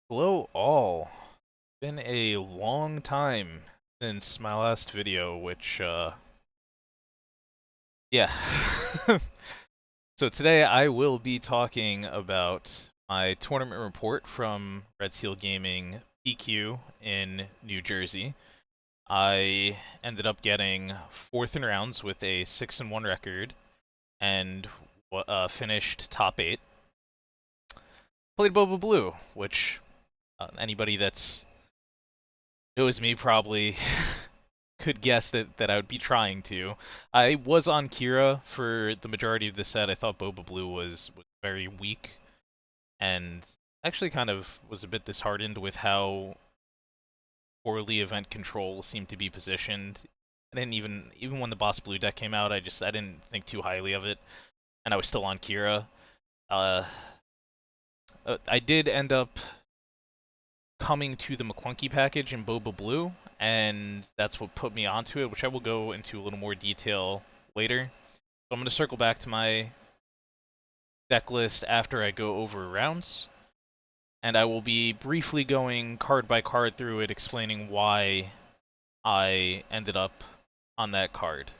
Hello all. Been a long time since my last video, which yeah. So today I will be talking about my tournament report from Red Seal Gaming PQ in New Jersey. I ended up getting fourth in rounds with a 6-1 record and finished top 8. Played Boba Blue, which anybody that's knows me probably could guess that I would be trying to. I was on Kira for the majority of the set. I thought Boba Blue was very weak, and actually kind of was a bit disheartened with how poorly event control seemed to be positioned. I didn't even when the Boss Blue deck came out, I didn't think too highly of it, and I was still on Kira. Uh, I did end up coming to the McClunky package in Boba Blue, and that's what put me onto it, which I will go into a little more detail later. So I'm going to circle back to my deck list after I go over rounds, and I will be briefly going card by card through it, explaining why I ended up on that card.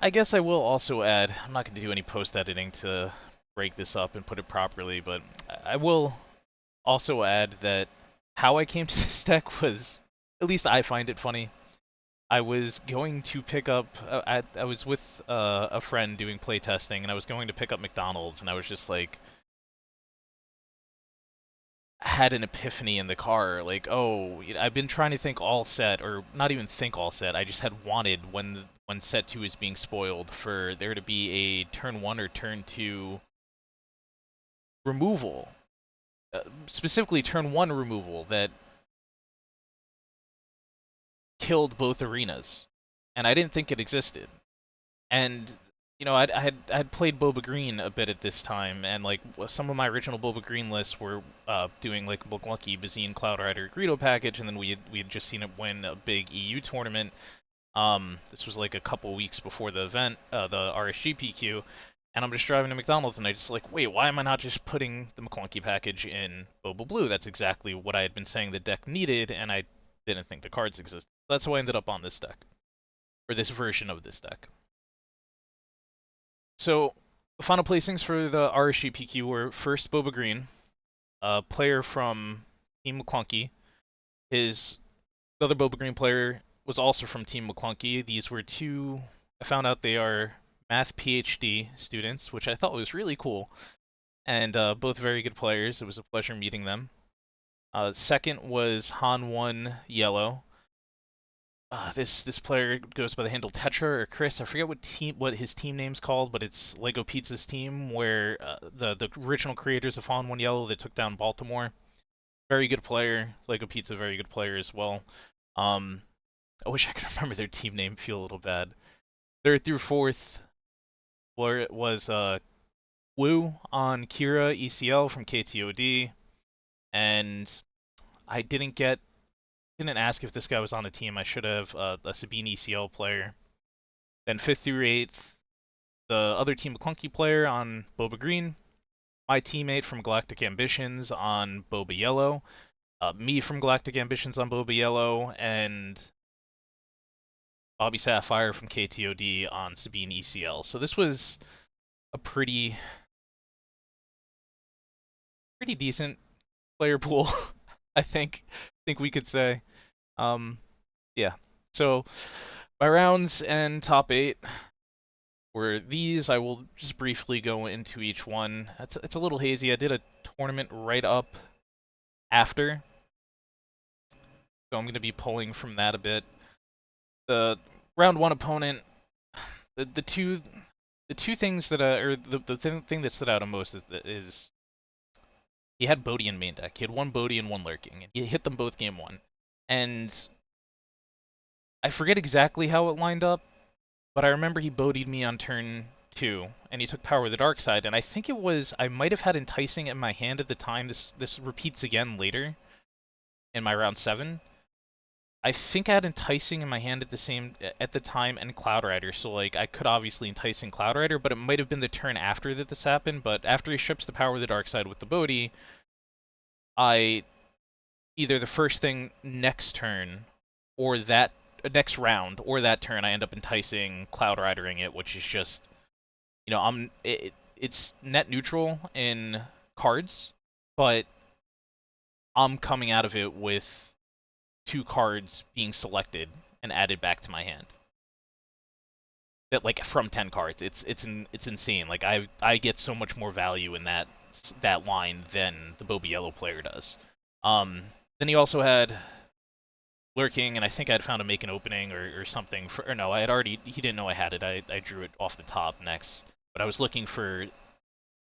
I guess I will also add, I'm not going to do any post-editing to break this up and put it properly, but I will also add that how I came to this deck was, at least I find it funny. I was going to pick up, I was with a friend doing playtesting, and I was going to pick up McDonald's, and I was just like, had an epiphany in the car, like, oh, I've been trying to think all set, or not even think all set, I just had wanted, when set 2 is being spoiled, for there to be a turn 1 or turn 2 removal. Specifically turn 1 removal that killed both arenas. And I didn't think it existed. And I had played Boba Green a bit at this time, and like some of my original Boba Green lists were doing like McLucky, Bazine, Cloud Rider, Greedo package, and then we had just seen it win a big EU tournament. This was like a couple weeks before the event, the RSG PQ, and I'm just driving to McDonald's, and I just like, wait, why am I not just putting the McClunky package in Boba Blue? That's exactly what I had been saying the deck needed, and I didn't think the cards existed. That's how I ended up on this deck, or this version of this deck. So, final placings for the RSG PQ were first Boba Green, a player from Team McClunky. His other Boba Green player was also from Team McClunky. These were two, I found out they are math PhD students, which I thought was really cool, and both very good players. It was a pleasure meeting them. Second was Han1 Yellow. This player goes by the handle Tetra or Chris. I forget what his team name's called, but it's Lego Pizza's team, where the original creators of Han1 Yellow that took down Baltimore. Very good player. Lego Pizza, very good player as well. I wish I could remember their team name. Feel a little bad. Third through fourth was Wu on Kira ECL from KTOD, and I didn't ask if this guy was on the team. I should have a Sabine ECL player. Then fifth through eighth, the other Team McClunky player on Boba Green, my teammate from Galactic Ambitions on Boba Yellow, me from Galactic Ambitions on Boba Yellow, and Bobby Sapphire from KTOD on Sabine ECL. So this was a pretty decent player pool, I think we could say. Yeah. So my rounds and top 8 were these. I will just briefly go into each one. It's a little hazy. I did a tournament right up after, so I'm going to be pulling from that a bit. The round 1 opponent, the two things that or the thing that stood out the most is he had Bodhi in main deck. He had one Bodhi and one Lurking, and he hit them both game 1. And I forget exactly how it lined up, but I remember he Bodhi'd me on turn 2, and he took Power of the Dark Side, and I think I might have had Enticing in my hand at the time. This repeats again later in my round 7. I think I had Enticing in my hand at the time, and Cloud Rider, so like I could obviously Enticing Cloud Rider, but it might have been the turn after that this happened. But after he ships the Power of the Dark Side with the Bodhi, I either the first thing next turn or that next round or that turn I end up enticing Cloud Ridering it, which is just it's net neutral in cards, but I'm coming out of it with 2 cards being selected and added back to my hand. That like from 10 cards, it's insane. Like I get so much more value in that line than the Boba Yellow player does. Um, then he also had lurking, and I think I'd found a make an opening or something. Or no, I had already. He didn't know I had it. I drew it off the top next, but I was looking for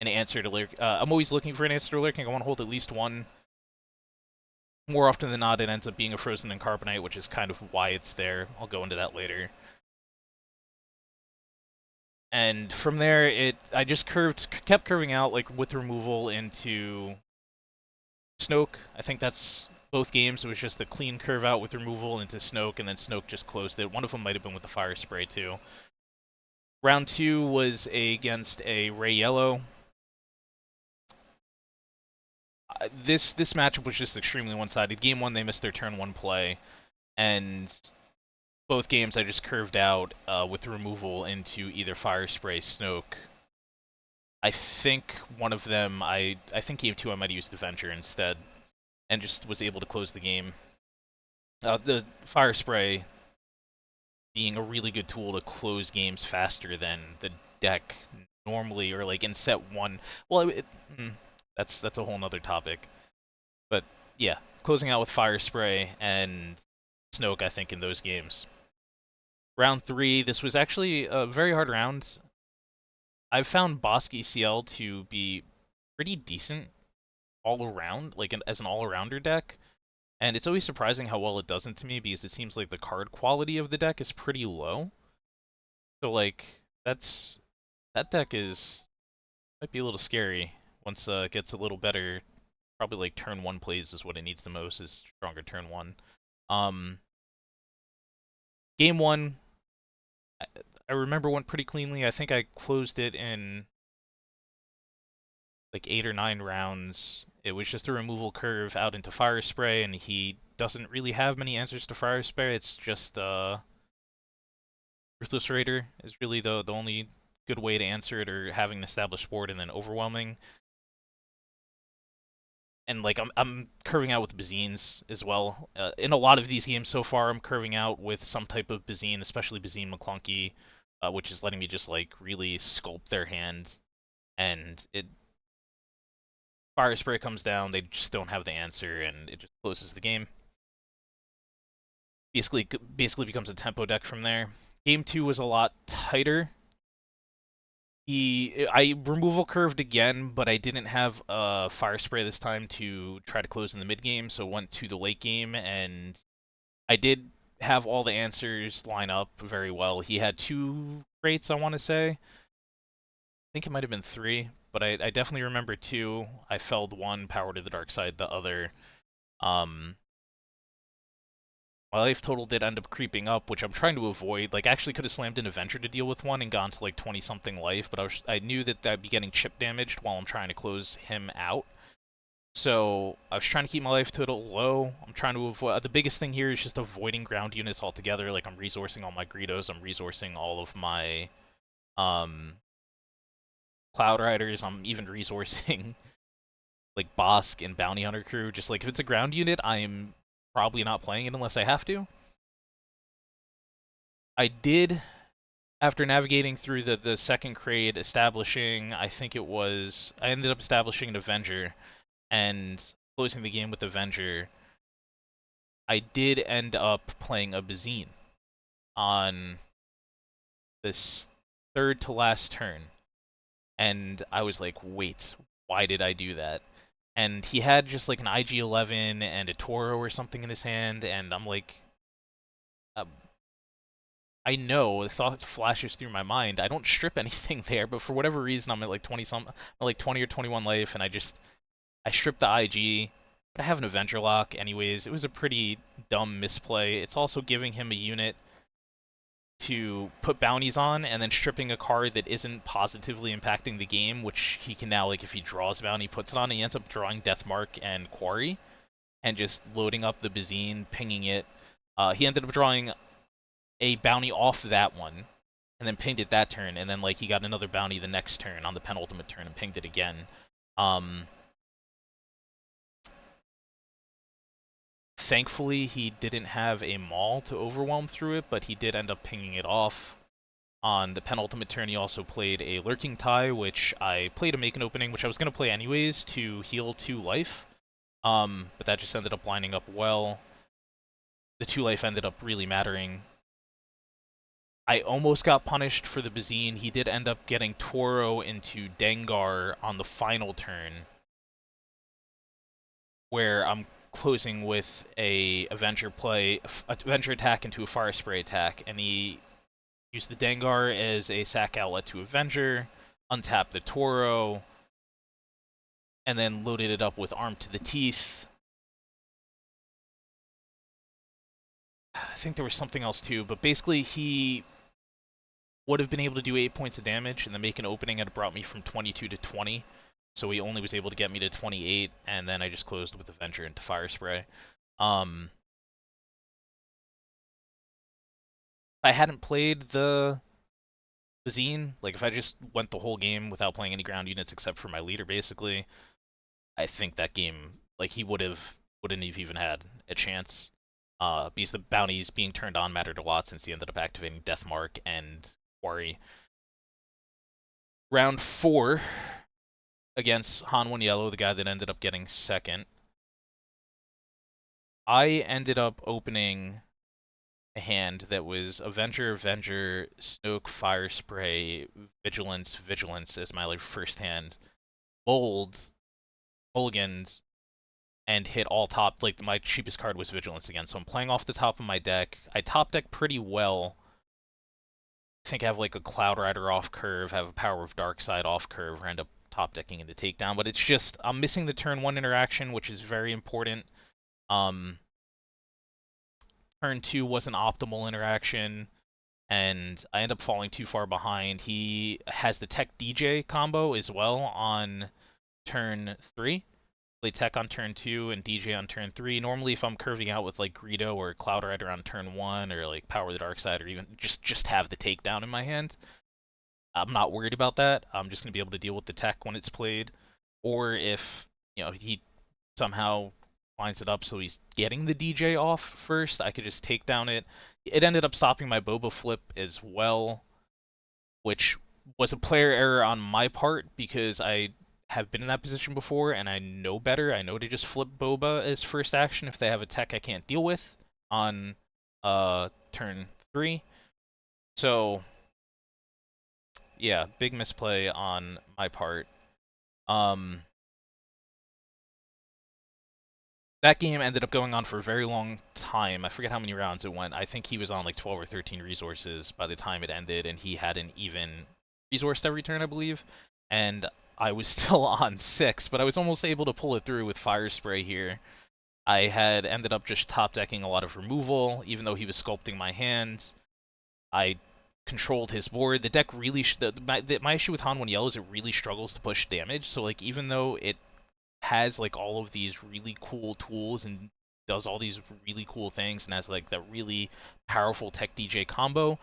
an answer to lurk. I'm always looking for an answer to lurking. I want to hold at least one. More often than not, it ends up being a frozen and carbonite, which is kind of why it's there. I'll go into that later. And from there, I just kept curving out like with removal into Snoke. I think that's both games. It was just a clean curve out with removal into Snoke, and then Snoke just closed it. One of them might have been with the fire spray too. Round 2 was against a Ray Yellow. This matchup was just extremely one-sided. Game 1, they missed their turn 1 play, and both games I just curved out with removal into either fire spray, Snoke. I think one of them, I think game 2 I might have used Avenger instead, and just was able to close the game. The fire spray being a really good tool to close games faster than the deck normally, or like in set 1. Well, that's a whole nother topic. But yeah, closing out with fire spray and Snoke, I think, in those games. Round 3, this was actually a very hard round. I've found Bossk ECL to be pretty decent all around, like as an all-arounder deck. And it's always surprising how well it doesn't to me because it seems like the card quality of the deck is pretty low. So like that deck might be a little scary once it gets a little better. Probably like turn 1 plays is what it needs the most, is stronger turn 1. Um, Game 1, I remember went pretty cleanly. I think I closed it in like 8 or 9 rounds. It was just a removal curve out into fire spray, and he doesn't really have many answers to fire spray. It's just Ruthless Raider is really the only good way to answer it, or having an established board and then overwhelming. And like I'm curving out with Bazines as well. In a lot of these games so far, I'm curving out with some type of Bazine, especially Bazine McClunky, which is letting me just like really sculpt their hand. And fire spray comes down, they just don't have the answer, and it just closes the game. Basically becomes a tempo deck from there. Game 2 was a lot tighter. I removal curved again, but I didn't have a fire spray this time to try to close in the mid game, so went to the late game, and I did have all the answers line up very well. He had 2 crates, I want to say. I think it might have been 3, but I definitely remember 2. I felled 1, power to the dark side the other. My life total did end up creeping up, which I'm trying to avoid. Like, I actually could have slammed an Avenger to deal with one and gone to like 20-something life, but I knew that I'd be getting chip damaged while I'm trying to close him out. So I was trying to keep my life total low. I'm trying to avoid. The biggest thing here is just avoiding ground units altogether. Like, I'm resourcing all my Greedos. I'm resourcing all of my um, Cloud Riders. I'm even resourcing like Bossk and Bounty Hunter crew. Just like if it's a ground unit, I'm probably not playing it unless I have to. I did, after navigating through the second crate, establishing, I think it was, I ended up establishing an Avenger and closing the game with Avenger. I did end up playing a Bazine on this third to last turn, and I was like, wait, why did I do that? And he had just like an IG-11 and a Toro or something in his hand, and I'm like, uh, I know the thought flashes through my mind. I don't strip anything there, but for whatever reason, I'm at like 20 or 21 life, and I stripped the IG, but I have an Avenger lock anyways. It was a pretty dumb misplay. It's also giving him a unit to put bounties on, and then stripping a card that isn't positively impacting the game, which he can now, like, if he draws a bounty, puts it on, and he ends up drawing Deathmark and Quarry, and just loading up the Bazine, pinging it. He ended up drawing a bounty off that one, and then pinged it that turn, and then, like, he got another bounty the next turn on the penultimate turn and pinged it again. Thankfully, he didn't have a Maul to overwhelm through it, but he did end up pinging it off. On the penultimate turn, he also played a Lurking Tie, which I played a Make an Opening, which I was going to play anyways to heal 2 life. But that just ended up lining up well. The 2 life ended up really mattering. I almost got punished for the Bazine. He did end up getting Toro into Dengar on the final turn, where I'm closing with a Avenger Avenger attack into a Fire Spray attack, and he used the Dengar as a sack outlet to Avenger, untapped the Toro, and then loaded it up with Arm to the Teeth. I think there was something else too, but basically he would have been able to do 8 points of damage, and the Make an Opening had brought me from 22 to 20, so he only was able to get me to 28, and then I just closed with Avenger into Fire Spray. If I hadn't played the Zine, like if I just went the whole game without playing any ground units except for my leader, basically, I think that game, like, he wouldn't have even had a chance. Because the bounties being turned on mattered a lot since he ended up activating Deathmark and Quarry. Round 4 against Han1 Yellow, the guy that ended up getting second. I ended up opening a hand that was Avenger, Snoke, Fire Spray, Vigilance as my, like, first hand. Mulligans, and hit all top, like, my cheapest card was Vigilance again, so I'm playing off the top of my deck. I top deck pretty well. I think I have, like, a Cloud Rider off curve, have a Power of Dark Side off curve, or end up top decking into Takedown, but it's just, I'm missing the turn 1 interaction, which is very important. Turn 2 was an optimal interaction, and I end up falling too far behind. He has the Tech DJ combo as well on turn 3. Play Tech on turn 2 and DJ on turn 3. Normally, if I'm curving out with, like, Greedo or Cloud Rider on turn 1, or, like, Power of the Dark Side, or even just have the Takedown in my hand, I'm not worried about that. I'm just going to be able to deal with the Tech when it's played. Or if, he somehow lines it up so he's getting the DJ off first, I could just Takedown it. It ended up stopping my Boba flip as well, which was a player error on my part because I have been in that position before, and I know better. I know to just flip Boba as first action if they have a tech I can't deal with on turn 3. So, yeah, big misplay on my part. That game ended up going on for a very long time. I forget how many rounds it went. I think he was on, like, 12 or 13 resources by the time it ended, and he had an even resource every turn, I believe. And I was still on 6, but I was almost able to pull it through with Fire Spray here. I had ended up just top decking a lot of removal, even though he was sculpting my hand. I controlled his board. The deck really, my issue with Han1 Yellow is it really struggles to push damage. So, like, even though it has, like, all of these really cool tools and does all these really cool things and has, like, that really powerful Tech DJ combo,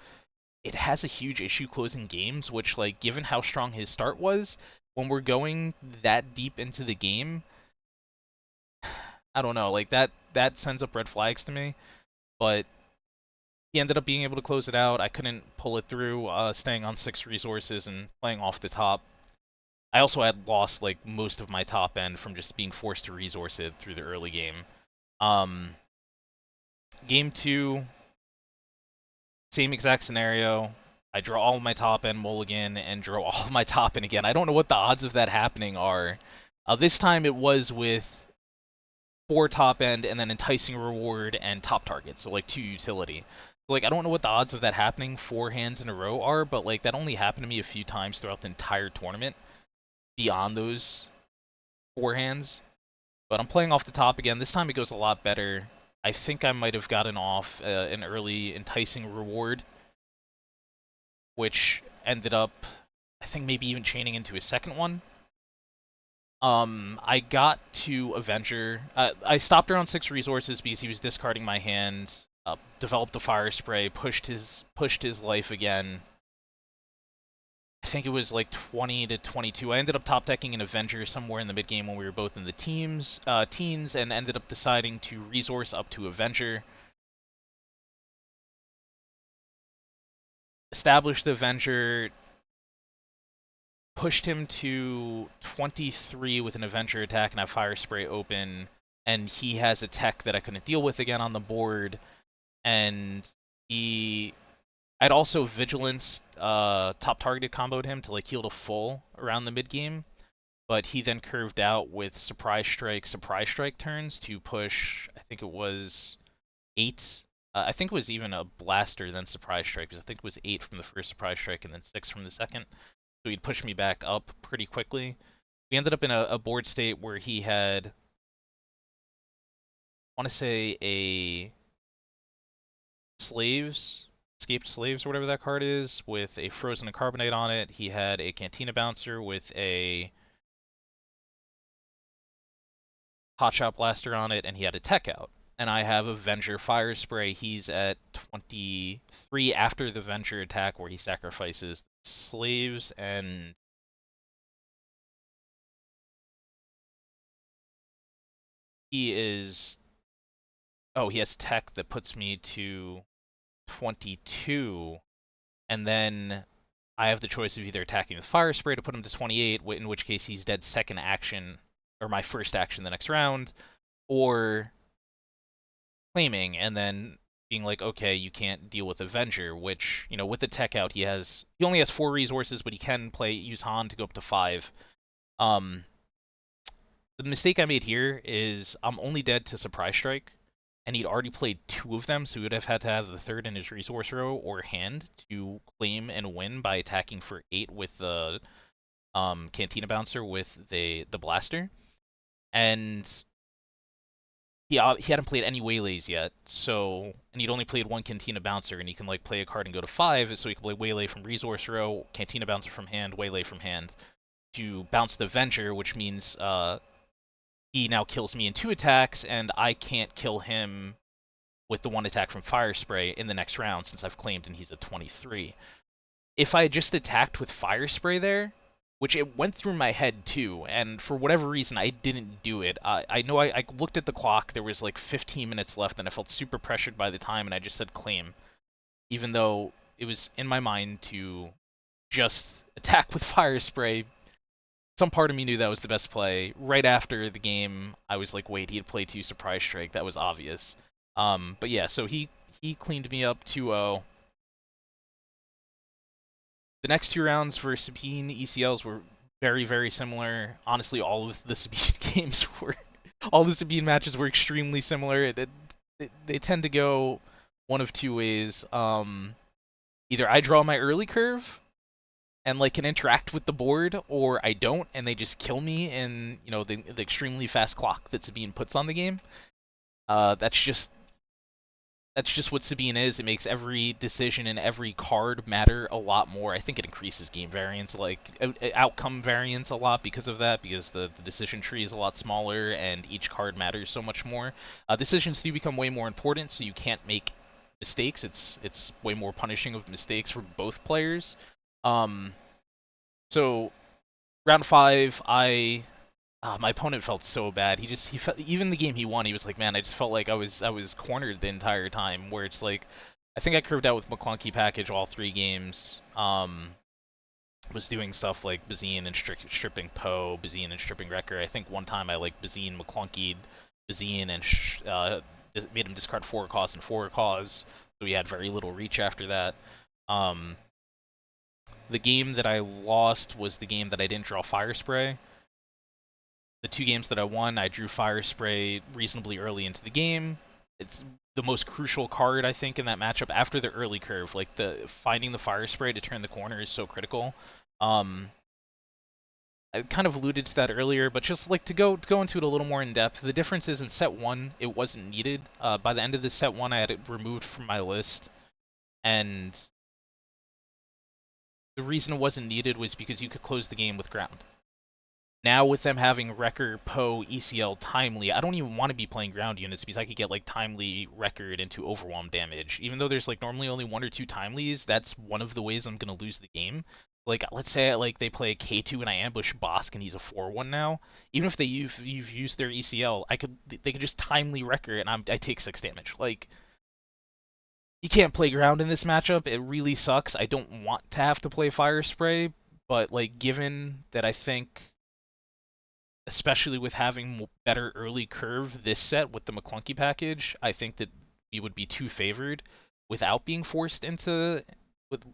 it has a huge issue closing games, which, like, given how strong his start was, when we're going that deep into the game, I don't know, like, that sends up red flags to me. But he ended up being able to close it out. I couldn't pull it through, staying on 6 resources and playing off the top. I also had lost, like, most of my top end from just being forced to resource it through the early game. Game 2, same exact scenario. I draw all of my top end mulligan and draw all of my top end again. I don't know what the odds of that happening are. This time it was with 4 top end and then enticing reward and top target, so, like, 2 utility. Like, I don't know what the odds of that happening 4 hands in a row are, but, like, that only happened to me a few times throughout the entire tournament beyond those 4 hands. But I'm playing off the top again. This time it goes a lot better. I think I might have gotten off an early enticing reward which ended up, I think, maybe even chaining into a second one. I got to Avenger. I stopped around 6 resources because he was discarding my hand. Developed the fire spray, pushed his life again. I think it was like 20 to 22. I ended up top decking an Avenger somewhere in the mid game when we were both in the teens, and ended up deciding to resource up to Avenger. Established the Avenger, pushed him to 23 with an Avenger attack and have fire spray open, and he has a tech that I couldn't deal with again on the board, and I'd also Vigilance top targeted comboed him to like heal to full around the mid game, but he then curved out with Surprise Strike turns to push, I think it was 8. I think it was even a Blaster then Surprise Strike, because I think it was 8 from the first Surprise Strike and then 6 from the second. So he'd push me back up pretty quickly. We ended up in a board state where he had, I want to say, a Escaped Slaves, or whatever that card is, with a Frozen and Carbonate on it. He had a Cantina Bouncer with a Hotshot Blaster on it, and he had a Tech out. And I have Avenger Fire Spray. He's at 23 after the Avenger attack, where he sacrifices Slaves, and he is... Oh, he has Tech that puts me to 22, and then I have the choice of either attacking with Fire Spray to put him to 28, in which case he's dead second action, or my first action the next round, or claiming and then being like, okay, you can't deal with Avenger, which, with the tech out, he only has 4 resources, but he can use Han to go up to 5. Um, the mistake I made here is I'm only dead to Surprise Strike, and he'd already played 2 of them, so he would have had to have the third in his resource row or hand to claim and win by attacking for 8 with the Cantina Bouncer with the Blaster. And he hadn't played any Waylays yet, and he'd only played 1 Cantina Bouncer, and he can like play a card and go to 5, so he can play Waylay from resource row, Cantina Bouncer from hand, Waylay from hand, to bounce the Avenger, which means he now kills me in 2 attacks, and I can't kill him with the 1 attack from Fire Spray in the next round, since I've claimed and he's at 23. If I had just attacked with Fire Spray there, which it went through my head too, and for whatever reason I didn't do it. I know I looked at the clock, there was like 15 minutes left, and I felt super pressured by the time, and I just said claim, even though it was in my mind to just attack with Fire Spray. Some part of me knew that was the best play. Right after the game, I was like, wait, he had played 2 Surprise Strike, that was obvious. But yeah, so he cleaned me up 2-0. The next 2 rounds for Sabine ECLs were very, very similar. Honestly, all of the Sabine games were, all the Sabine matches were extremely similar. They tend to go one of 2 ways. Either I draw my early curve and like can interact with the board, or I don't, and they just kill me in the extremely fast clock that Sabine puts on the game. That's just what Sabine is. It makes every decision and every card matter a lot more. I think it increases game variance, like outcome variance a lot because of that, because the decision tree is a lot smaller and each card matters so much more. Decisions do become way more important, so you can't make mistakes. It's way more punishing of mistakes for both players. So round 5, my opponent felt so bad. He felt, even the game he won, he was like, man, I just felt like I was cornered the entire time. Where it's like, I think I curved out with McClunky package all 3 games. Was doing stuff like Bazine and stripping Poe, Bazine and stripping Wrecker. I think one time I like Bazine McClunkied Bazine and made him discard 4 costs and 4 cause, so he had very little reach after that. The game that I lost was the game that I didn't draw Fire Spray. The 2 games that I won, I drew Fire Spray reasonably early into the game. It's the most crucial card, I think, in that matchup after the early curve. Like, finding the Fire Spray to turn the corner is so critical. I kind of alluded to that earlier, but just like to go into it a little more in depth. The difference is in set 1, it wasn't needed. By the end of the set 1, I had it removed from my list, and the reason it wasn't needed was because you could close the game with ground. Now with them having Wrecker, Poe, ECL, Timely, I don't even want to be playing ground units because I could get like Timely, Wrecker into overwhelm damage. Even though there's like normally only one or two Timelies, that's one of the ways I'm gonna lose the game. Like let's say like they play a K2 and I ambush Bossk and he's a 4-1 now. Even if you've used their ECL, they could just Timely Wrecker and I take 6 damage. Like you can't play ground in this matchup. It really sucks. I don't want to have to play Fire Spray, but like given that I think especially with having better early curve this set with the McClunky package, I think that we would be too favored without being forced into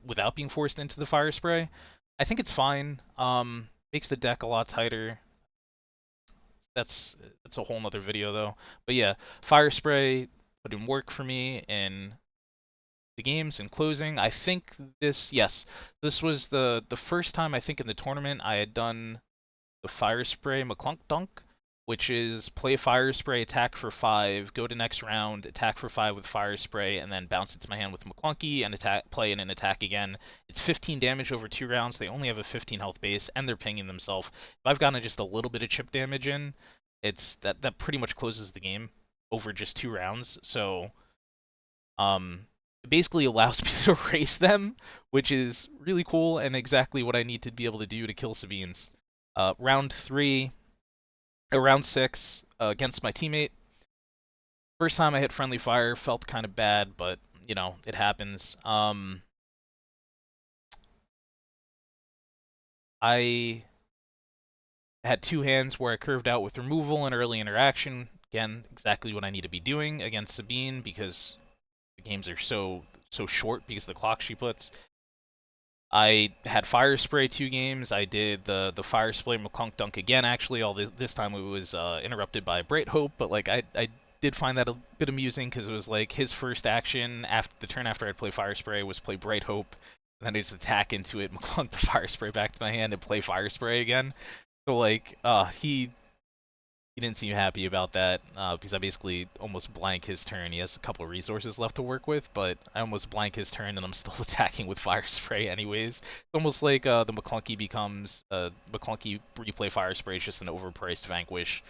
without being forced into the fire spray. I think it's fine. Makes the deck a lot tighter. That's a whole nother video though. But yeah, fire spray put in work for me in the games and closing. I think this was the first time I think in the tournament I had done the Fire Spray McClunk Dunk, which is play Fire Spray, attack for 5, go to next round, attack for 5 with Fire Spray, and then bounce it to my hand with McClunky and attack, play and an attack again. It's 15 damage over 2 rounds. They only have a 15 health base, and they're pinging themselves. If I've gotten just a little bit of chip damage in, that pretty much closes the game over just 2 rounds. So it basically allows me to race them, which is really cool and exactly what I need to be able to do to kill Sabines. Round 3, round 6 against my teammate. First time I hit friendly fire, felt kind of bad, but you know it happens. I had 2 hands where I curved out with removal and early interaction. Again, exactly what I need to be doing against Sabine because the games are so short because of the clock she puts. I had Fire Spray 2 games. I did the Fire Spray McClunk Dunk again, actually. This time it was interrupted by Bright Hope, but like I did find that a bit amusing because it was like his first action after the turn after I'd play Fire Spray was play Bright Hope, and then I just attack into it, McClunk the Fire Spray back to my hand, and play Fire Spray again. So like, he didn't seem happy about that because I basically almost blank his turn. He has a couple of resources left to work with, but I almost blank his turn and I'm still attacking with Fire Spray anyways. It's almost like the McClunky becomes McClunky replay Fire Spray is just an overpriced Vanquish.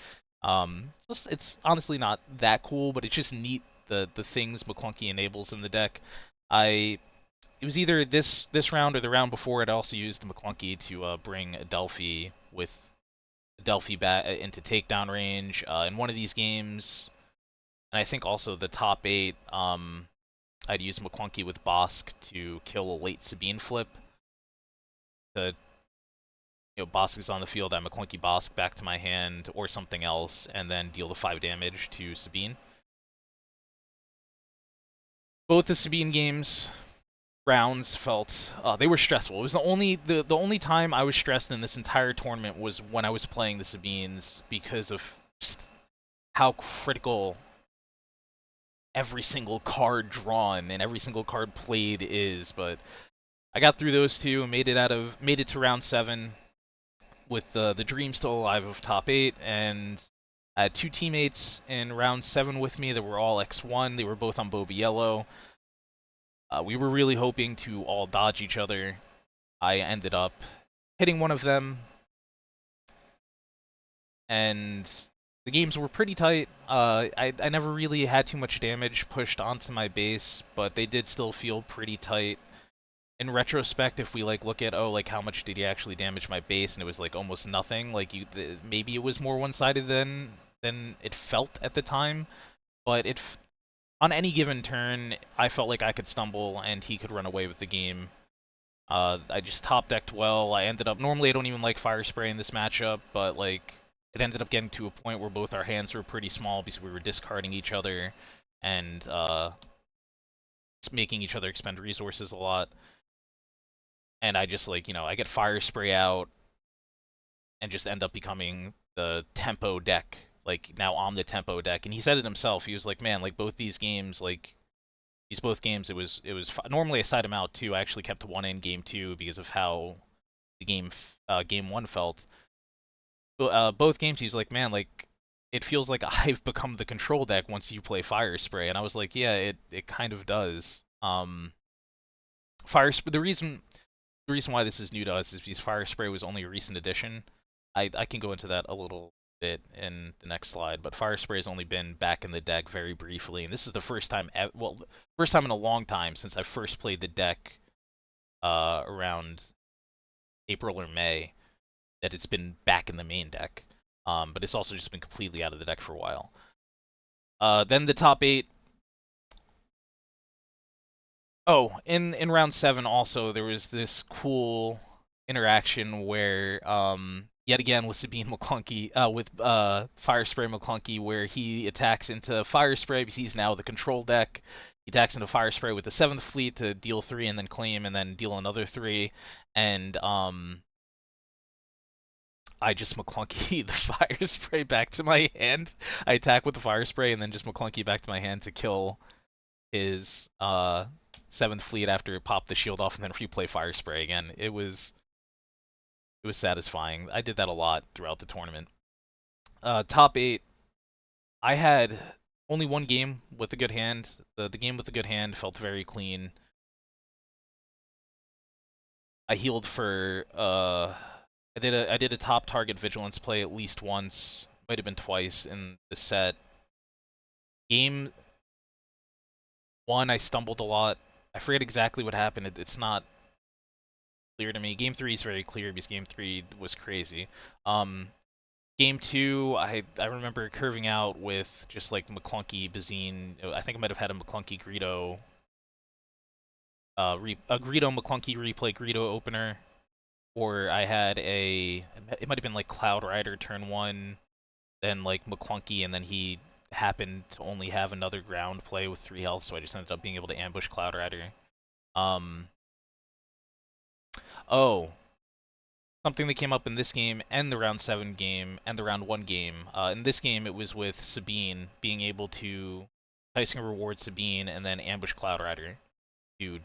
It's honestly not that cool, but it's just neat the things McClunky enables in the deck. It was either this round or the round before. It also used McClunky to bring Adelphi with Delphi back into takedown range in one of these games, and I think also the top 8. I'd use McClunky with Bossk to kill a late Sabine flip. Bossk is on the field, I McClunky Bossk back to my hand or something else, and then deal the 5 damage to Sabine. Both the Sabine games rounds felt they were stressful. It was the only time I was stressed in this entire tournament was when I was playing the Sabines because of just how critical every single card drawn and every single card played is. But I got through those 2 and made it to round 7 with the dream still alive of top 8, and I had 2 teammates in round 7 with me that were all X1. They were both on Boba Yellow. We were really hoping to all dodge each other. I ended up hitting one of them, and the games were pretty tight. I never really had too much damage pushed onto my base, but they did still feel pretty tight. In retrospect, if we like look at like how much did he actually damage my base, and it was like almost nothing. Like maybe it was more one-sided than it felt at the time, but on any given turn, I felt like I could stumble and he could run away with the game. I just top decked well. I ended up normally I don't even like Fire Spray in this matchup, but like it ended up getting to a point where both our hands were pretty small because we were discarding each other and making each other expend resources a lot. And I just like I get Fire Spray out and just end up becoming the tempo deck. Like now I'm the tempo deck, and he said it himself. He was like, "Man, like both these games, like." Both games, it was normally I side him out too. I actually kept one in game 2 because of how the game 1 felt. Both games, he's like, man, like it feels like I've become the control deck once you play Fire Spray, and I was like, yeah, it kind of does. Fire Spray. The reason the reason why this is new to us is because Fire Spray was only a recent addition. I can go into that a little bit in the next slide, but Fire Spray has only been back in the deck very briefly, and this is the first time, well, first time in a long time since I first played the deck around April or May that it's been back in the main deck. But it's also just been completely out of the deck for a while. Then the top 8. Oh, in round 7 also there was this cool interaction where yet again with Sabine McClunky with Fire Spray McClunky, where he attacks into Fire Spray because he's now the control deck. He attacks into Fire Spray with the 7th fleet to deal 3 and then claim and then deal another 3, and I just McClunky the Fire Spray back to my hand. I attack with the Fire Spray and then just McClunky back to my hand to kill his 7th fleet after it popped the shield off and then replay Fire Spray again. It was satisfying. I did that a lot throughout the tournament. Top 8, I had only one game with a good hand. The game with a good hand felt very clean. I healed for I did a top target vigilance play at least once, might have been twice in the set. Game 1 I stumbled a lot. I forget exactly what happened. It's not clear to me. Game 3 is very clear because Game 3 was crazy. Game 2, I remember curving out with just like McClunky, Bazine. I think I might have had a McClunky Greedo, a Greedo McClunky replay Greedo opener, or I had it might have been like Cloud Rider turn 1, then like McClunky, and then he happened to only have another ground play with 3 health, so I just ended up being able to ambush Cloud Rider. Oh, something that came up in this game and the round 7 game and the round 1 game. In this game, it was with Sabine being able to enticing reward Sabine and then ambush Cloud Rider to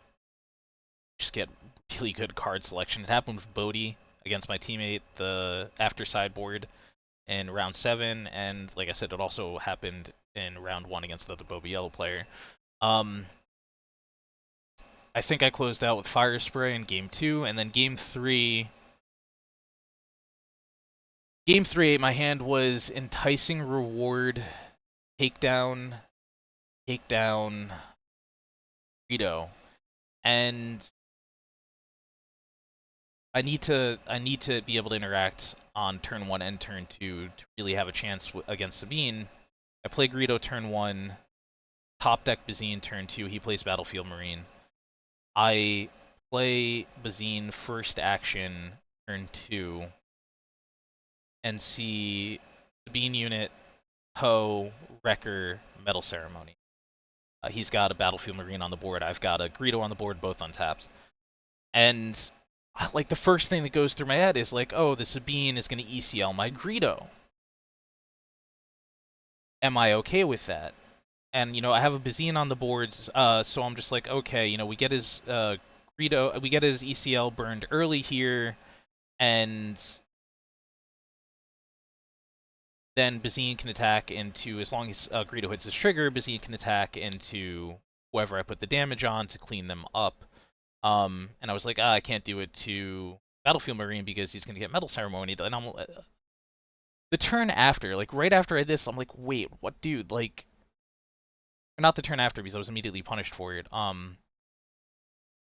just get really good card selection. It happened with Bodhi against my teammate the after sideboard in round 7, and like I said, it also happened in round 1 against the other Boba Yellow player. I think I closed out with Fire Spray in game 2, and then game 3. Game 3, my hand was enticing reward, takedown, Greedo, and I need to be able to interact on turn 1 and turn 2 to really have a chance against Sabine. I play Greedo turn 1, top deck Bazine turn 2. He plays Battlefield Marine. I play Bazine first action turn 2 and see Sabine unit, Poe, Wrecker, Metal Ceremony. He's got a Battlefield Marine on the board. I've got a Greedo on the board, both untapped. And like the first thing that goes through my head is like, oh, the Sabine is going to ECL my Greedo. Am I okay with that? And I have a Bazine on the boards, so I'm just like, okay, we get his Greedo, we get his ECL burned early here, and then Bazine can attack into, as long as Greedo hits his trigger, Bazine can attack into whoever I put the damage on to clean them up. And I was like, I can't do it to Battlefield Marine because he's going to get Metal Ceremony. And I'm the turn after, like right after this, I'm like, wait, what, dude? Like, not the turn after because I was immediately punished for it. I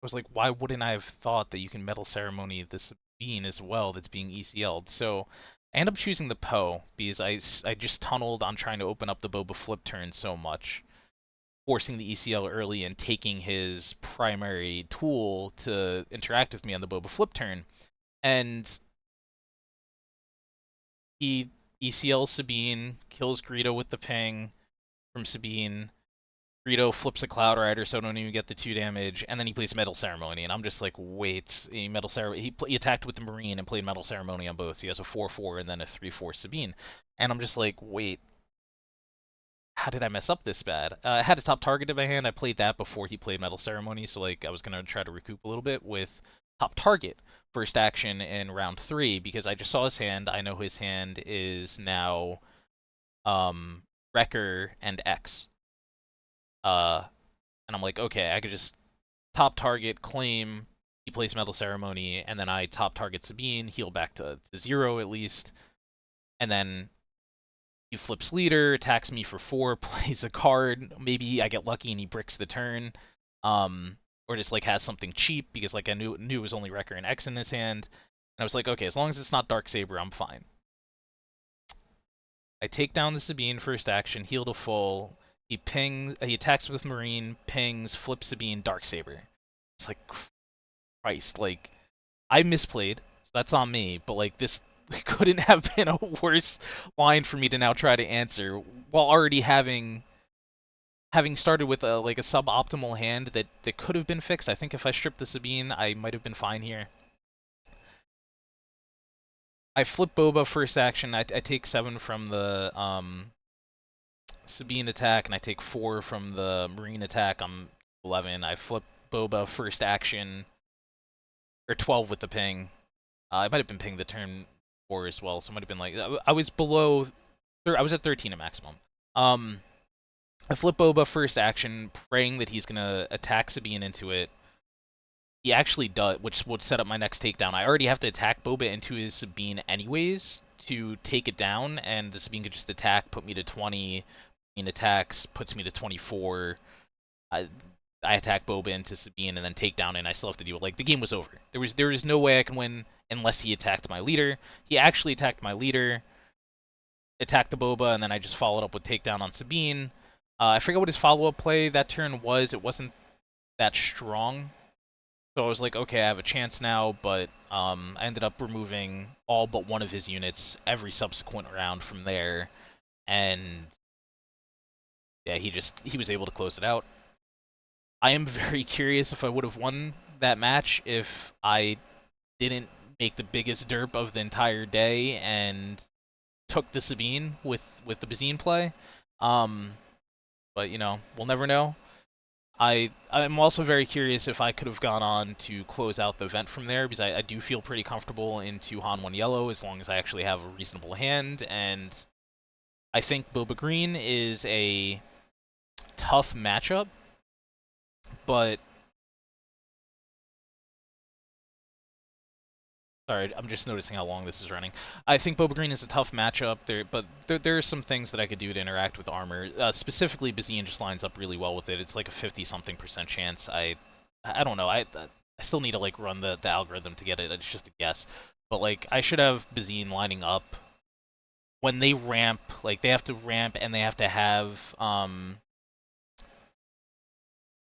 was like, why wouldn't I have thought that you can Metal Ceremony this being as well that's being ECL'd? So I end up choosing the Poe because I just tunneled on trying to open up the Boba flip turn so much, forcing the ECL early and taking his primary tool to interact with me on the Boba flip turn. And he ECLs Sabine, kills Greedo with the ping from Sabine. Greedo flips a Cloud Rider, so I don't even get the 2 damage, and then he plays Metal Ceremony, and I'm just like, wait, Metal Ceremony. He attacked with the Marine and played Metal Ceremony on both. He has a 4/4 and then a 3/4 Sabine, and I'm just like, wait, how did I mess up this bad? I had a top target in my hand. I played that before he played Metal Ceremony, so like I was gonna try to recoup a little bit with top target first action in round 3 because I just saw his hand. I know his hand is now Wrecker and X. And I'm like, okay, I could just top target, claim, he plays Metal Ceremony, and then I top target Sabine, heal back to 0 at least, and then he flips leader, attacks me for 4, plays a card. Maybe I get lucky and he bricks the turn, or just like has something cheap because like I knew it was only Wrecker and X in his hand, and I was like, okay, as long as it's not Darksaber, I'm fine. I take down the Sabine first action, heal to full. He attacks with Marine, pings, flips Sabine, Darksaber. It's like Christ, like I misplayed, so that's on me. But like this couldn't have been a worse line for me to now try to answer while already having started with a like a suboptimal hand that could have been fixed. I think if I stripped the Sabine, I might have been fine here. I flip Boba first action. I take 7 from the Sabine attack, and I take 4 from the Marine attack. I'm 11. I flip Boba first action, or 12 with the ping. I might have been pinged the turn 4 as well, so it might have been like I was below. I was at 13 at maximum. I flip Boba first action, praying that he's gonna attack Sabine into it. He actually does, which would set up my next takedown. I already have to attack Boba into his Sabine anyways to take it down, and the Sabine could just attack, put me to 20. Sabine attacks, puts me to 24. I, I attack Boba into Sabine and then take down, and I still have to deal with like the game was over. There was no way I can win unless he attacked my leader. He actually attacked my leader, attacked the Boba, and then I just followed up with takedown on Sabine. I forget what his follow-up play that turn was. It wasn't that strong. So I was like, okay, I have a chance now, but I ended up removing all but one of his units every subsequent round from there, and yeah, he was able to close it out. I am very curious if I would have won that match if I didn't make the biggest derp of the entire day and took the Sabine with the Bazine play. But you know, we'll never know. I'm also very curious if I could have gone on to close out the event from there, because I do feel pretty comfortable into Han1 Yellow as long as I actually have a reasonable hand, and I think Boba Green is a tough matchup, but sorry, I'm just noticing how long this is running. I think Boba Green is a tough matchup, but there are some things that I could do to interact with armor. Specifically, Bazine just lines up really well with it. It's like a 50-something% chance. I don't know. I still need to like run the algorithm to get it. It's just a guess. But like I should have Bazine lining up when they ramp. Like they have to ramp and they have to have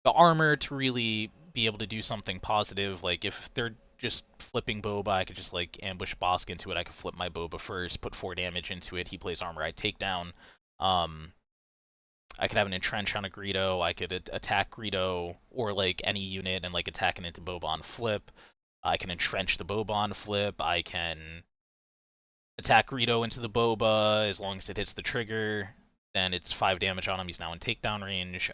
the armor to really be able to do something positive. Like if they're just flipping Boba, I could just like ambush Bossk into it. I could flip my Boba first, put 4 damage into it. He plays armor, I take down. I could have an entrench on a Greedo. I could attack Greedo or like any unit and like attack it into Boba on flip. I can entrench the Boba on flip. I can attack Greedo into the Boba as long as it hits the trigger. Then it's 5 damage on him. He's now in takedown range.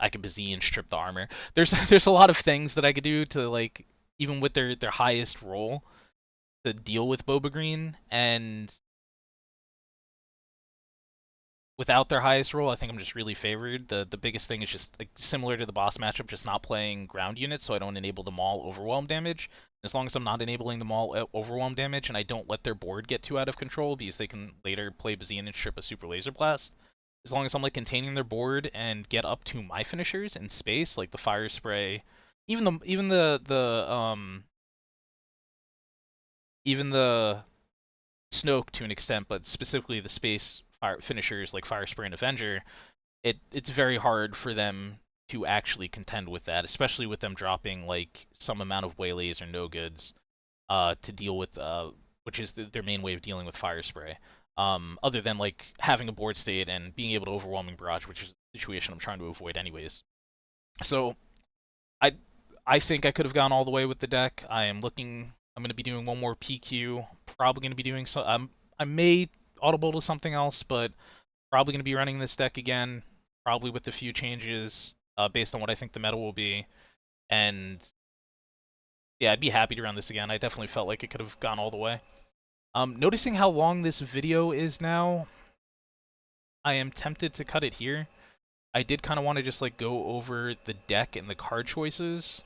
I could Bazine strip the armor. There's a lot of things that I could do to like even with their highest roll to deal with Boba Green, and without their highest roll, I think I'm just really favored. The biggest thing is just like similar to the boss matchup, just not playing ground units, so I don't enable the Maul overwhelm damage. As long as I'm not enabling the Maul overwhelm damage, and I don't let their board get too out of control, because they can later play Bazine and strip a Super Laser Blast. As long as I'm like containing their board and get up to my finishers in space, like the Fire Spray, even the Snoke to an extent, but specifically the space fire finishers like Fire Spray and Avenger, it's very hard for them to actually contend with that, especially with them dropping like some amount of waylays or no goods to deal with, which is their main way of dealing with Fire Spray. Other than like having a board state and being able to overwhelming barrage, which is a situation I'm trying to avoid anyways. So I I think I could have gone all the way with the deck. I'm going to be doing one more PQ. Probably going to be doing so. I may audible to something else, but probably going to be running this deck again. Probably with a few changes based on what I think the meta will be. And yeah, I'd be happy to run this again. I definitely felt like it could have gone all the way. Noticing how long this video is now, I am tempted to cut it here. I did kind of want to just like go over the deck and the card choices.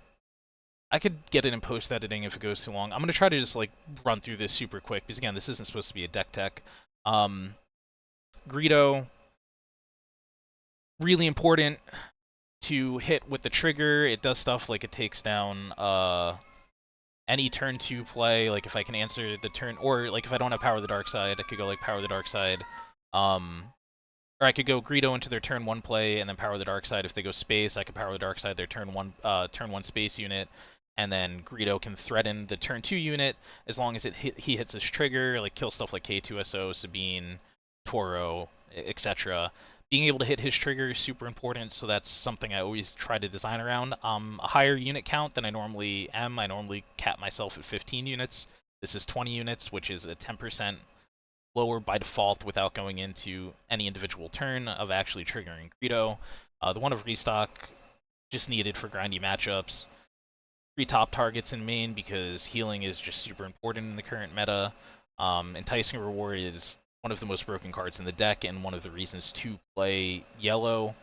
I could get it in post editing if it goes too long. I'm gonna try to just like run through this super quick because again, this isn't supposed to be a deck tech. Um, Greedo, really important to hit with the trigger. It does stuff like it takes down any turn 2 play. Like if I can answer the turn, or like if I don't have Power of the Dark Side, I could go like Power of the Dark Side. Um, or I could go Greedo into their turn 1 play and then Power of the Dark Side. If they go space, I could Power of the Dark Side their turn 1 space unit, and then Greedo can threaten the turn 2 unit as long as he hits his trigger, like kill stuff like K2SO, Sabine, Toro, etc. Being able to hit his trigger is super important, so that's something I always try to design around. A higher unit count than I normally am. I normally cap myself at 15 units. This is 20 units, which is a 10% lower by default without going into any individual turn of actually triggering Greedo. The one of restock just needed for grindy matchups. 3 top targets in main because healing is just super important in the current meta. Enticing Reward is one of the most broken cards in the deck and one of the reasons to play yellow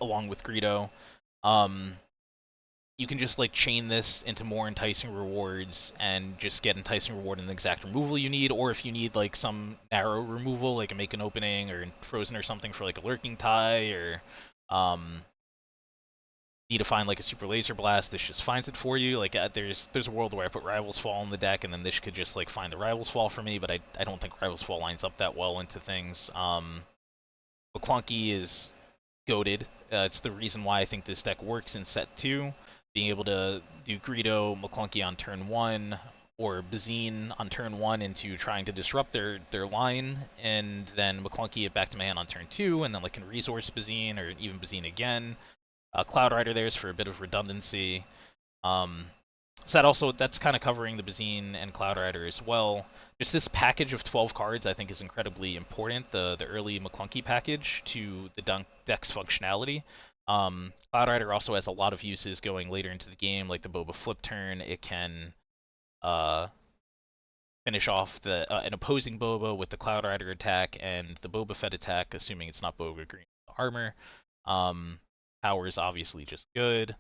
along with Greedo. Um, you can just like chain this into more enticing rewards and just get enticing reward and the exact removal you need, or if you need like some narrow removal, like a make an opening or frozen or something for like a lurking tie, or um, need to find like a super laser blast, this just finds it for you. Like there's a world where I put Rivals Fall in the deck and then this could just like find the Rivals Fall for me, but I don't think Rivals Fall lines up that well into things. McClunky is goated. It's the reason why I think this deck works in set 2. Being able to do Greedo, McClunky on turn 1, or Bazine on turn 1 into trying to disrupt their line, and then McClunky it back to my hand on turn 2, and then like can resource Bazine, or even Bazine again. Cloud Rider there's for a bit of redundancy. Um, that's kind of covering the Bazine and Cloud Rider as well. Just this package of 12 cards I think is incredibly important, the early McClunky package to the deck's functionality. Cloud Rider also has a lot of uses going later into the game, like the Boba flip turn. It can uh, finish off an opposing Boba with the Cloud Rider attack and the Boba Fett attack, assuming it's not Boba Green armor. Power is obviously just good.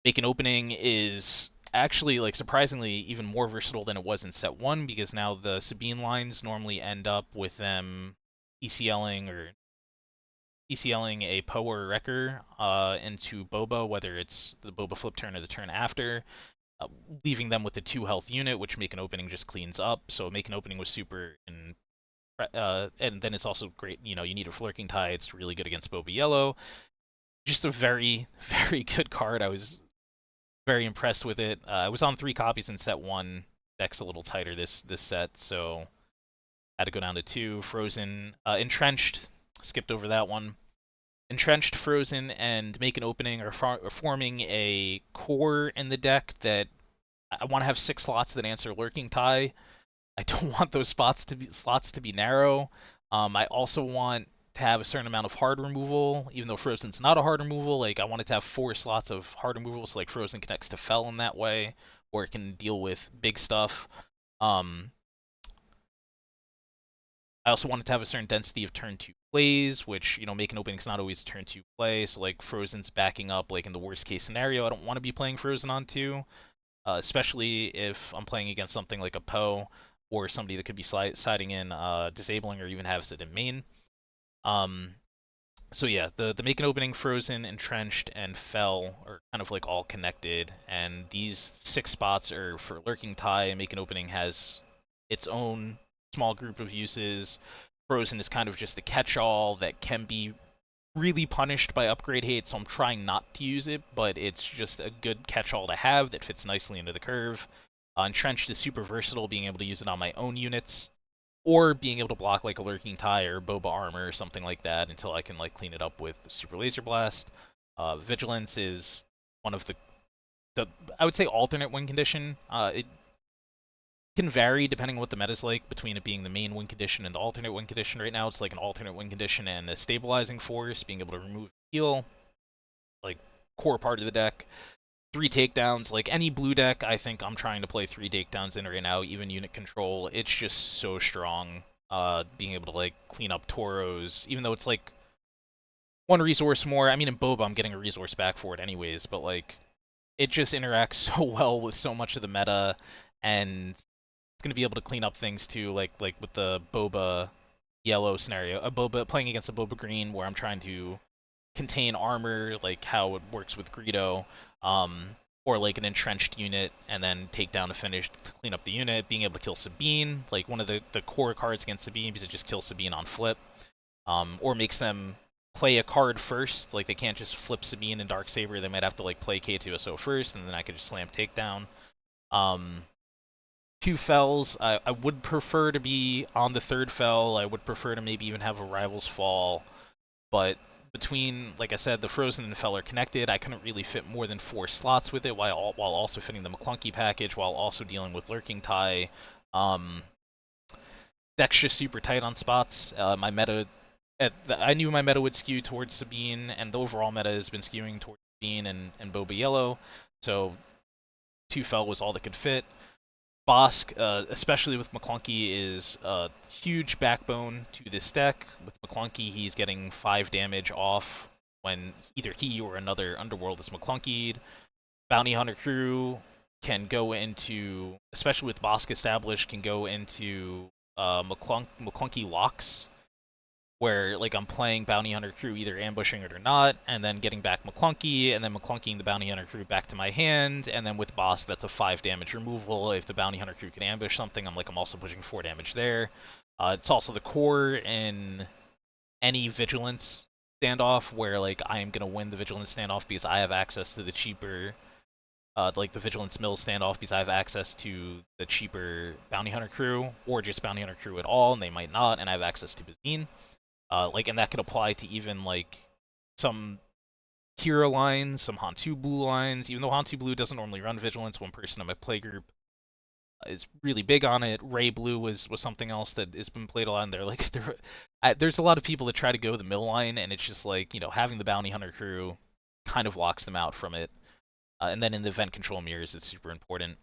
Make an opening is actually like surprisingly even more versatile than it was in set 1, because now the Sabine lines normally end up with them ECLing a Poe or a Wrecker into Boba, whether it's the Boba flip turn or the turn after, leaving them with a 2 health unit, which Make an Opening just cleans up. So Make an Opening was super, and then it's also great, you need a Lurking Tie, it's really good against Boba Yellow. Just a very, very good card. I was very impressed with it. I was on 3 copies in set 1. Deck's a little tighter this set, so had to go down to 2. Frozen, Entrenched, skipped over that one. Entrenched, Frozen, and Make an Opening are forming a core in the deck that I want to have 6 slots that answer Lurking Tie. I don't want those slots to be narrow. I also want to have a certain amount of hard removal, even though Frozen's not a hard removal. Like I want it to have 4 slots of hard removal, so like Frozen connects to Fel in that way, or it can deal with big stuff. Um, I also want it to have a certain density of turn 2 plays, which, Make an Opening's not always a turn 2 play, so like Frozen's backing up, like in the worst case scenario, I don't want to be playing Frozen on 2, especially if I'm playing against something like a Poe, or somebody that could be siding in disabling or even has it in main. So yeah, the Make an Opening, Frozen, Entrenched, and Fel are kind of like all connected, and these 6 spots are for Lurking Tie, and Make an Opening has its own small group of uses. Frozen is kind of just a catch-all that can be really punished by upgrade hate, so I'm trying not to use it, but it's just a good catch-all to have that fits nicely into the curve. Entrenched is super versatile, being able to use it on my own units, or being able to block like a Lurking Tie or Boba armor or something like that until I can like clean it up with Super Laser Blast. Vigilance is one of the I would say alternate win condition. It can vary depending on what the meta's like between it being the main win condition and the alternate win condition. Right now it's like an alternate win condition and a stabilizing force, being able to remove heal, like core part of the deck. 3 takedowns, like any blue deck, I think I'm trying to play 3 takedowns in right now, even unit control. It's just so strong, being able to like clean up Toros, even though it's like one resource more. I mean, in Boba, I'm getting a resource back for it anyways, but like it just interacts so well with so much of the meta, and it's gonna be able to clean up things too, like with the Boba Yellow scenario, a Boba playing against a Boba Green, where I'm trying to contain armor, like how it works with Greedo, or like an entrenched unit, and then take down a finish to clean up the unit. Being able to kill Sabine, like one of the core cards against Sabine, because it just kills Sabine on flip, or makes them play a card first. Like they can't just flip Sabine and Darksaber. They might have to like play K2SO first, and then I could just slam takedown. Um, two fells. I would prefer to be on the third fell. I would prefer to maybe even have a rival's fall, but between, like I said, the Frozen and Fell are connected. I couldn't really fit more than 4 slots with it, while also fitting the McClunky package, while also dealing with Lurking Tie. Um, Deck's just super tight on spots. My meta, I knew my meta would skew towards Sabine, and the overall meta has been skewing towards Sabine and Boba Yellow. So 2 Fell was all that could fit. Bossk, especially with McClunky, is a huge backbone to this deck. With McClunky, he's getting 5 damage off when either he or another Underworld is McClunkied. Bounty Hunter crew can go into, especially with Bossk established, can go into McClunky locks, where like I'm playing Bounty Hunter crew either ambushing it or not, and then getting back McClunky, and then McClunkying the Bounty Hunter crew back to my hand, and then with Bossk that's a 5 damage removal. If the Bounty Hunter crew can ambush something, I'm also pushing 4 damage there. It's also the core in any Vigilance standoff where like I am gonna win the Vigilance standoff because I have access to the cheaper, like the Vigilance Mill standoff because I have access to the cheaper Bounty Hunter crew, or just Bounty Hunter crew at all, and they might not, and I have access to Bazine. And that could apply to even like some Kira lines, some Han2 Blue lines. Even though Han2 Blue doesn't normally run Vigilance, one person in my play group is really big on it. Ray Blue was something else that has been played a lot. And they're like, there's a lot of people that try to go the mill line, and it's just like, having the Bounty Hunter crew kind of locks them out from it. And then in the event control mirrors, it's super important.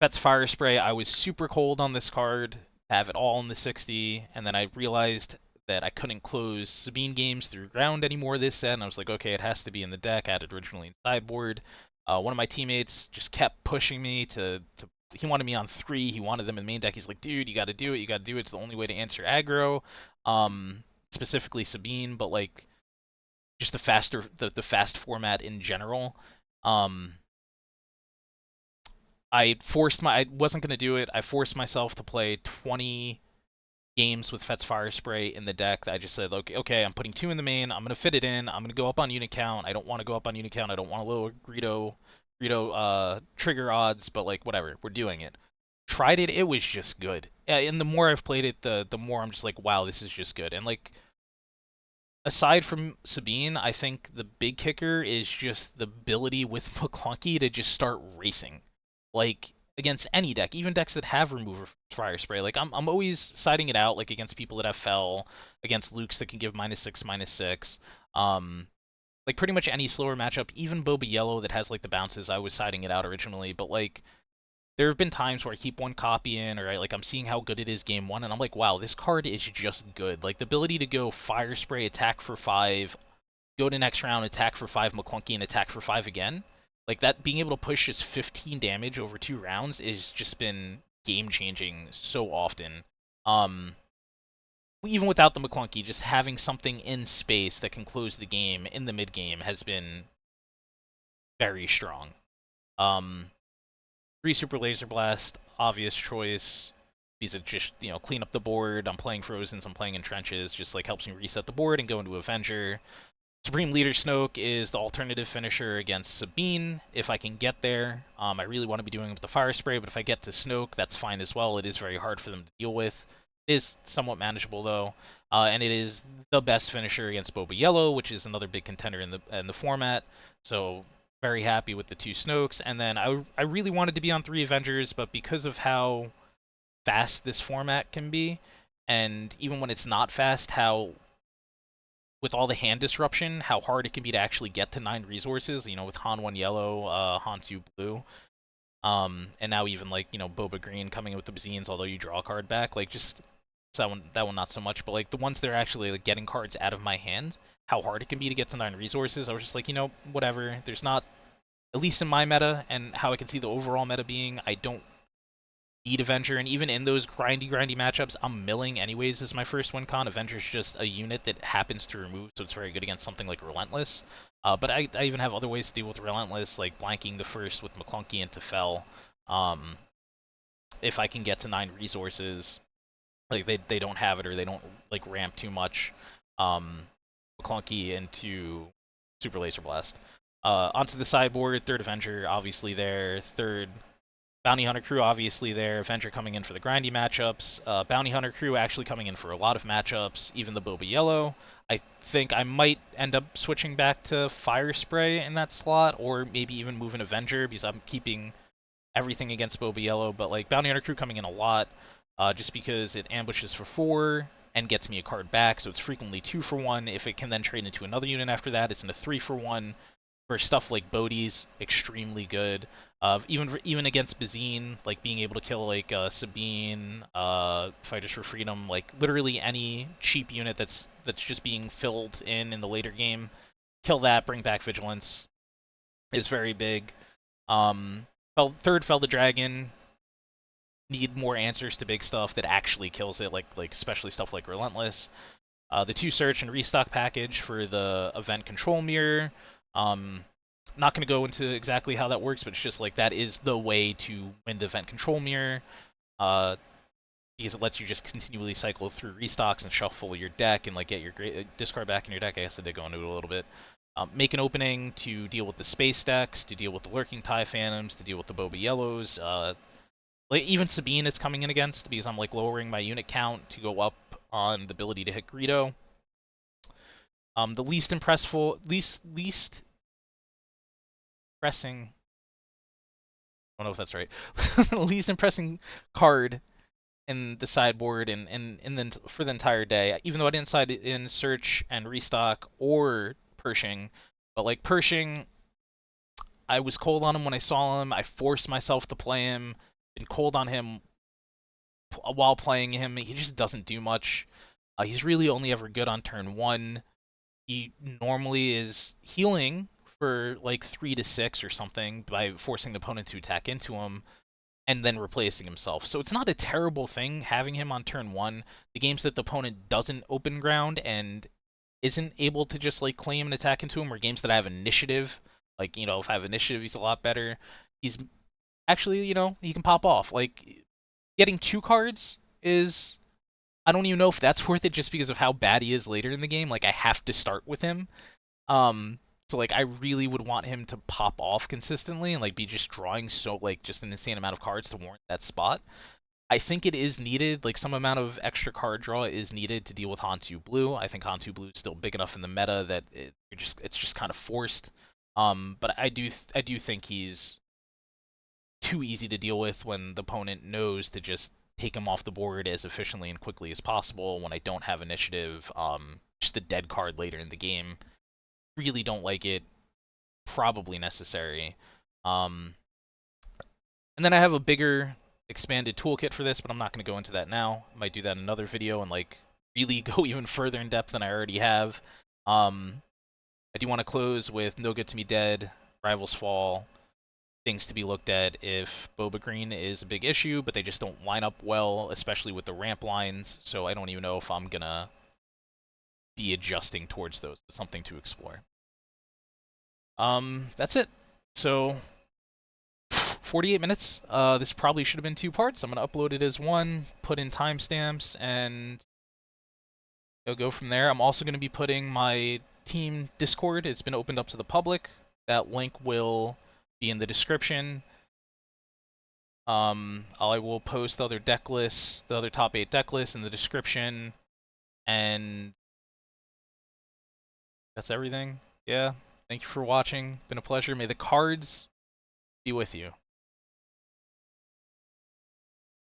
Fet's Fire Spray, I was super cold on this card, have it all in the 60, and then I realized that I couldn't close Sabine games through ground anymore this set, and I was like, okay, it has to be in the deck. I had it originally in sideboard. One of my teammates just kept pushing me to he wanted me on 3, he wanted them in the main deck. He's like, dude, you gotta do it, it's the only way to answer aggro. Specifically Sabine, but like just the fast format in general. Um, I wasn't gonna do it. I forced myself to play 20 games with Fet's Fire Spray in the deck. I just said, okay, I'm putting 2 in the main. I'm gonna fit it in. I'm gonna go up on unit count. I don't want to go up on unit count. I don't want to lower Greedo trigger odds, but like whatever, we're doing it. Tried it. It was just good. And the more I've played it, the more I'm just like, wow, this is just good. And like aside from Sabine, I think the big kicker is just the ability with McClunky to just start racing. Like against any deck, even decks that have remover fire spray. Like I'm always siding it out like against people that have fell, against Lukes that can give -6/-6. Like pretty much any slower matchup, even Boba Yellow that has like the bounces, I was siding it out originally, but like there have been times where I keep one copy in, or like I'm seeing how good it is game 1, and I'm like, wow, this card is just good. Like the ability to go Fire Spray, attack for 5, go to next round, attack for 5 McClunky, and attack for 5 again. Like that, being able to push just 15 damage over 2 rounds is just been game changing so often. Even without the McClunky, just having something in space that can close the game in the mid game has been very strong. Um, 3 Super Laser Blast, obvious choice. These are just, clean up the board. I'm playing Frozens, I'm playing in Trenches, just like helps me reset the board and go into Avenger. Supreme Leader Snoke is the alternative finisher against Sabine, if I can get there. I really want to be doing it with the Fire Spray, but if I get to Snoke, that's fine as well. It is very hard for them to deal with. It is somewhat manageable, though. And it is the best finisher against Boba Yellow, which is another big contender in the format. So very happy with the 2 Snokes. And then I really wanted to be on 3 Avengers, but because of how fast this format can be, and even when it's not fast, how with all the hand disruption, how hard it can be to actually get to 9 resources, with Han1 Yellow, Han2 Blue, and now even like, Boba Green coming with the Bazines, although you draw a card back, like just So that one not so much. But like the ones that are actually like getting cards out of my hand, how hard it can be to get to 9 resources, I was just like, whatever. There's not, at least in my meta and how I can see the overall meta being, I don't need Avenger, and even in those grindy matchups, I'm milling anyways as my first win con. Avenger's just a unit that happens to remove, so it's very good against something like Relentless. But I even have other ways to deal with Relentless, like blanking the first with McClunky into Fell. Um, if I can get to 9 resources, like they don't have it or they don't like ramp too much, McClunky into Super Laser Blast. Onto the sideboard, third Avenger obviously there, third Bounty Hunter crew obviously there, Avenger coming in for the grindy matchups, Bounty Hunter crew actually coming in for a lot of matchups, even the Boba Yellow. I think I might end up switching back to Fire Spray in that slot, or maybe even move an Avenger, because I'm keeping everything against Boba Yellow, but like Bounty Hunter crew coming in a lot, just because it ambushes for 4 and gets me a card back, so it's frequently 2 for 1. If it can then trade into another unit after that, it's in a 3 for 1. For stuff like Bodhi's, extremely good. Even against Bazine, like being able to kill like Sabine, Fighters for Freedom, like literally any cheap unit that's just being filled in the later game, kill that, bring back Vigilance, is very big. Third Fell the Dragon, need more answers to big stuff that actually kills it, like especially stuff like Relentless. The 2 search and restock package for the event control mirror. Not going to go into exactly how that works, but it's just like that is the way to win the event control mirror, because it lets you just continually cycle through restocks and shuffle your deck and like get your discard back in your deck. I guess I did go into it a little bit. Make an opening to deal with the space decks, to deal with the lurking TIE Phantoms, to deal with the Boba Yellows. Like even Sabine it's coming in against, because I'm like lowering my unit count to go up on the ability to hit Greedo. The least pressing, I don't know if that's right. Least impressing card in the sideboard and then for the entire day. Even though I didn't side in search and restock or Pershing, but like Pershing, I was cold on him when I saw him. I forced myself to play him. Been cold on him while playing him. He just doesn't do much. He's really only ever good on turn 1. He normally is healing for like 3 to 6 or something by forcing the opponent to attack into him and then replacing himself. So it's not a terrible thing having him on turn 1. The games that the opponent doesn't open ground and isn't able to just like claim an attack into him are games that I have initiative. Like, if I have initiative, he's a lot better. He's actually, he can pop off. Like, getting 2 cards is, I don't even know if that's worth it just because of how bad he is later in the game. Like, I have to start with him. Um, so like I really would want him to pop off consistently and like be just drawing so like just an insane amount of cards to warrant that spot. I think it is needed, like some amount of extra card draw is needed to deal with Han2 Blue. I think Han2 Blue is still big enough in the meta that it's just kind of forced. But I do think he's too easy to deal with when the opponent knows to just take him off the board as efficiently and quickly as possible when I don't have initiative. Just a dead card later in the game. Really don't like it. Probably necessary. Um, and then I have a bigger expanded toolkit for this, but I'm not going to go into that now. I might do that in another video and like really go even further in depth than I already have. I do want to close with No Good to Me Dead, Rivals Fall, things to be looked at if Boba Green is a big issue, but they just don't line up well, especially with the ramp lines, so I don't even know if I'm going to be adjusting towards those. It's something to explore. That's it. So 48 minutes. This probably should have been 2 parts. I'm going to upload it as one, put in timestamps, and go from there. I'm also going to be putting my team Discord. It's been opened up to the public. That link will be in the description. I will post the other deck lists, the other top 8 deck lists in the description, and that's everything. Yeah, thank you for watching. Been a pleasure. May the cards be with you.